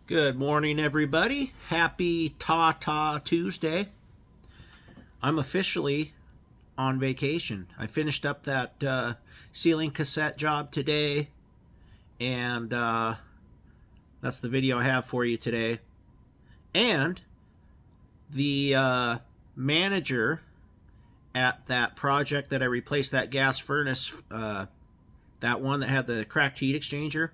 Good morning, everybody. Happy Ta-Ta Tuesday. I'm officially on vacation. I finished up that ceiling cassette job today, and that's the video I have for you today. And the manager at that project that I replaced that gas furnace, that one that had the cracked heat exchanger,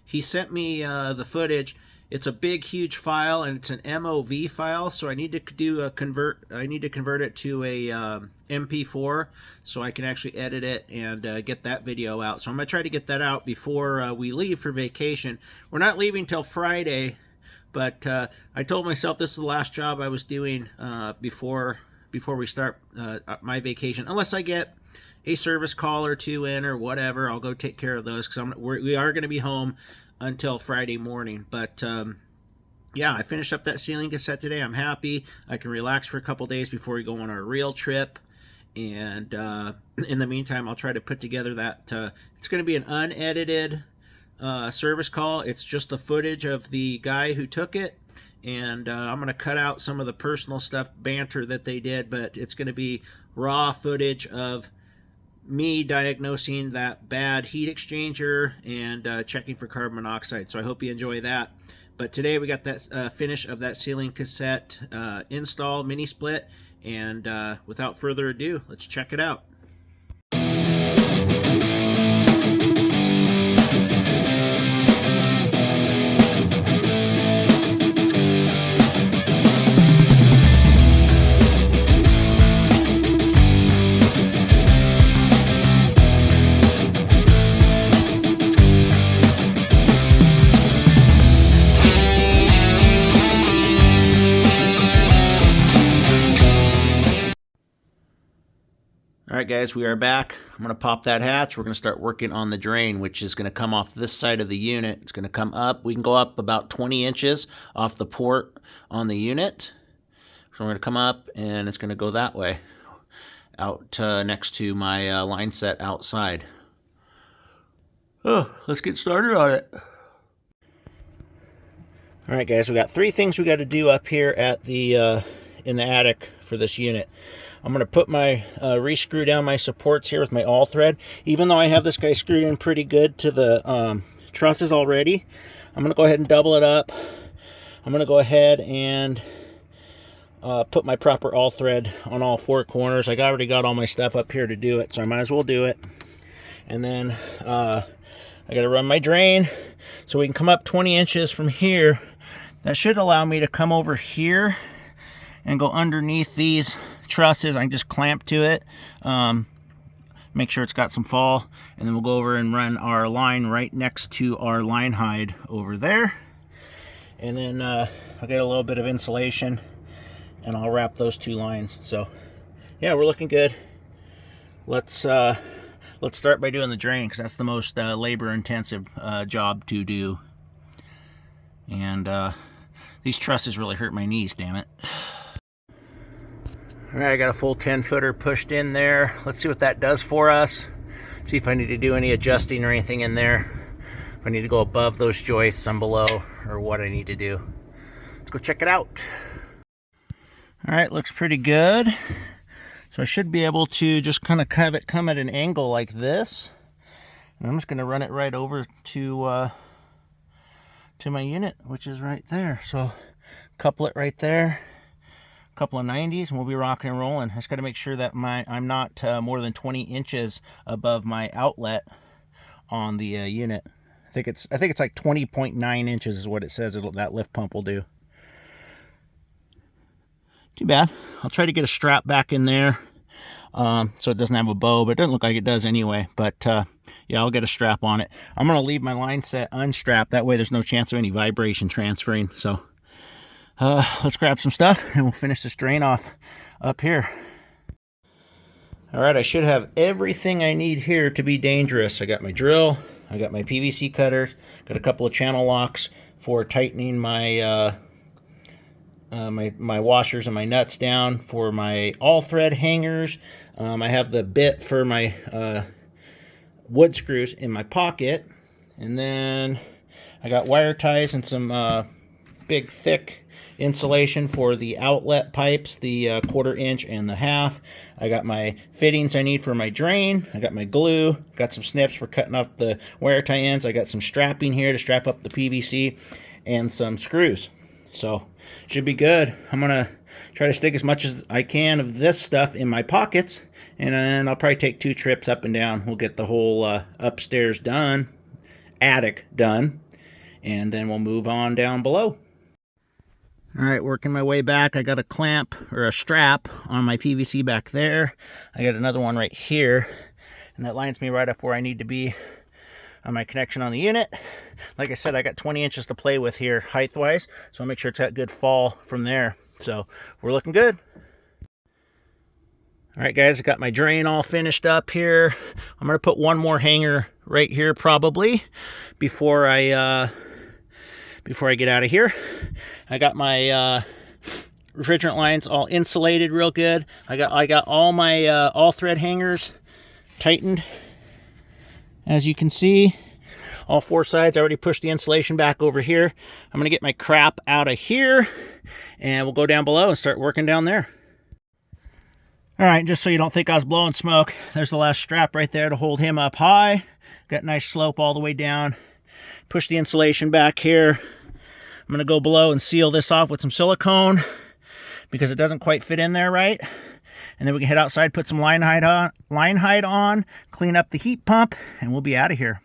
he sent me the footage. It's a big, huge file, and it's an MOV file, so I need to do a convert. I need to convert it to a MP4 so I can actually edit it and get that video out. So I'm gonna try to get that out before we leave for vacation. We're not leaving till Friday, but I told myself this is the last job I was doing before we start my vacation, unless I get a service call or two in or whatever. I'll go take care of those because we are going to be home until Friday morning. But yeah, I finished up that ceiling cassette today. I'm happy. I can relax for a couple days before we go on our real trip. And in the meantime, I'll try to put together that. It's going to be an unedited service call. It's just the footage of the guy who took it. And I'm going to cut out some of the personal stuff, banter that they did. But it's going to be raw footage of me diagnosing that bad heat exchanger and checking for carbon monoxide. So I hope you enjoy that. But today we got that finish of that ceiling cassette install mini split, and without further ado, let's check it out. Alright guys, we are back. I'm going to pop that hatch. We're going to start working on the drain, which is going to come off this side of the unit. It's going to come up. We can go up about 20 inches off the port on the unit. So we're going to come up, and it's going to go that way, out next to my line set outside. Oh, let's get started on it. Alright guys, we got three things we got to do up here at the in the attic for this unit. I'm going to put my re-screw down my supports here with my all thread. Even though I have this guy screwed in pretty good to the trusses already, I'm going to go ahead and double it up. I'm going to go ahead and put my proper all thread on all four corners. I already got all my stuff up here to do it, so I might as well do it. And then I got to run my drain so we can come up 20 inches from here. That should allow me to come over here and go underneath these trusses. I can just clamp to it, make sure it's got some fall, and then we'll go over and run our line right next to our line hide over there. And then I'll get a little bit of insulation and I'll wrap those two lines. So yeah, we're looking good. Let's start by doing the drain, because that's the most labor intensive job to do. And these trusses really hurt my knees, damn it. Alright, I got a full 10-footer pushed in there. Let's see what that does for us. See if I need to do any adjusting or anything in there. If I need to go above those joists, some below, or what I need to do. Let's go check it out. Alright, looks pretty good. So I should be able to just kind of have it come at an angle like this. And I'm just going to run it right over to my unit, which is right there. So couple it right there. Couple of 90s, and we'll be rocking and rolling. I just got to make sure that I'm not more than 20 inches above my outlet on the unit. I think it's like 20.9 inches is what it says that lift pump will do. Too bad. I'll try to get a strap back in there so it doesn't have a bow, but it doesn't look like it does anyway. But yeah, I'll get a strap on it. I'm going to leave my line set unstrapped. That way there's no chance of any vibration transferring. So let's grab some stuff and we'll finish this drain off up here. Alright, I should have everything I need here to be dangerous. I got my drill, I got my PVC cutters, got a couple of channel locks for tightening my my washers and my nuts down, for my all thread hangers. I have the bit for my wood screws in my pocket, and then I got wire ties and some big thick insulation for the outlet pipes, the 1/4 inch and the 1/2. I got my fittings I need for my drain. I got my glue, got some snips for cutting off the wire tie-ins. I got some strapping here to strap up the PVC and some screws. So should be good. I'm gonna try to stick as much as I can of this stuff in my pockets, and then I'll probably take 2 trips up and down. We'll get the whole upstairs done, attic done, and then we'll move on down below. All right, working my way back. I got a clamp or a strap on my PVC back there. I got another one right here, and that lines me right up where I need to be on my connection on the unit. Like I said, I got 20 inches to play with here height-wise, so I'll make sure it's got good fall from there. So we're looking good. All right, guys, I got my drain all finished up here. I'm gonna put one more hanger right here probably before I get out of here. I got my refrigerant lines all insulated real good. I got all my all thread hangers tightened, as you can see. All 4 sides. I already pushed the insulation back over here. I'm gonna get my crap out of here, and we'll go down below and start working down there. All right, just so you don't think I was blowing smoke, there's the last strap right there to hold him up high. Got a nice slope all the way down. Push the insulation back here. I'm gonna go below and seal this off with some silicone because it doesn't quite fit in there right. And then we can head outside, put some line hide on, clean up the heat pump, and we'll be out of here.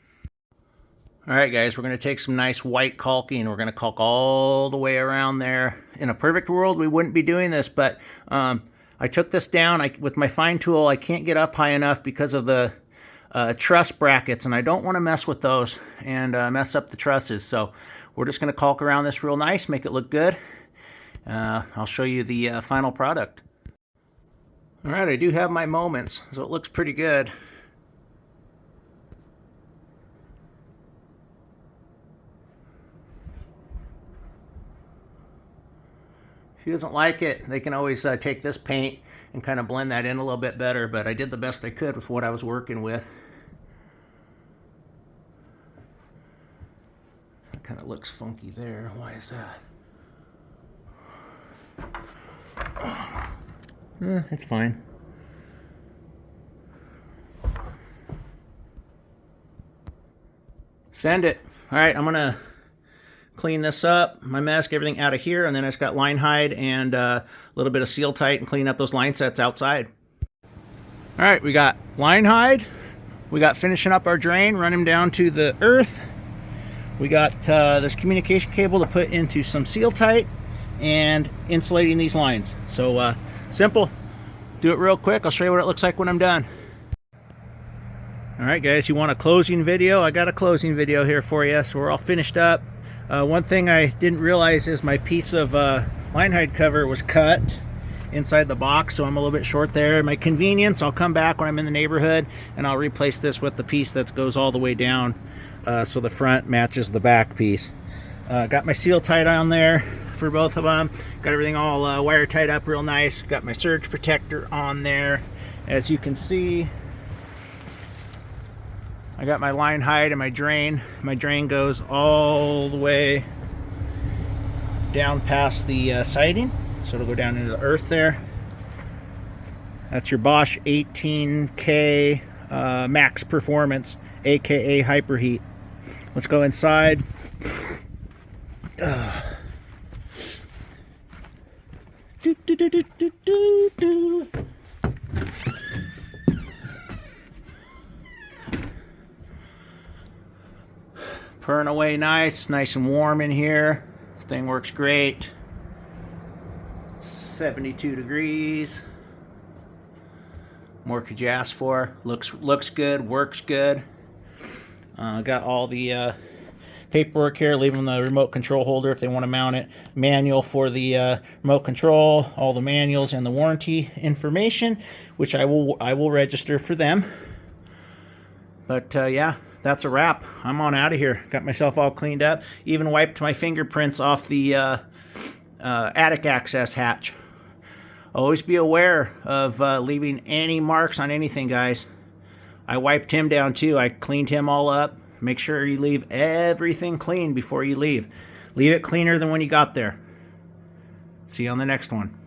All right, guys, we're gonna take some nice white caulking. We're gonna caulk all the way around there. In a perfect world, we wouldn't be doing this, but I took this down with my fine tool. I can't get up high enough because of the truss brackets, and I don't want to mess with those and mess up the trusses. So we're just going to caulk around this real nice, make it look good. I'll show you the final product. All right, I do have my moments, so it looks pretty good. If he doesn't like it, they can always take this paint and kind of blend that in a little bit better, but I did the best I could with what I was working with. That kind of looks funky there. Why is that? It's fine. Send it. All right, I'm gonna clean this up, my mask, everything out of here, and then I just got line hide and a little bit of seal tight and clean up those line sets outside. All right, we got line hide, we got finishing up our drain, run him down to the earth. We got this communication cable to put into some seal tight and insulating these lines. So simple, do it real quick. I'll show you what it looks like when I'm done. All right, guys, you want a closing video? I got a closing video here for you. So we're all finished up. One thing I didn't realize is my piece of line hide cover was cut inside the box, so I'm a little bit short there. My convenience, I'll come back when I'm in the neighborhood and I'll replace this with the piece that goes all the way down so the front matches the back piece. Got my seal tight on there for both of them. Got everything all wire tied up real nice. Got my surge protector on there. As you can see, I got my line hide and my drain. My drain goes all the way down past the siding, so it'll go down into the earth there. That's your Bosch 18K Max Performance, aka Hyperheat. Let's go inside. Do, do, do, do, do, do, do. Purring away nice and warm in here. This thing works great. 72 degrees. More could you ask for? Looks good, works good. Got all the paperwork here, leaving the remote control holder if they want to mount it. Manual for the remote control, all the manuals and the warranty information, which I will register for them. But yeah, that's a wrap. I'm on out of here. Got myself all cleaned up. Even wiped my fingerprints off the attic access hatch. Always be aware of leaving any marks on anything, guys. I wiped him down too. I cleaned him all up. Make sure you leave everything clean before you leave. Leave it cleaner than when you got there. See you on the next one.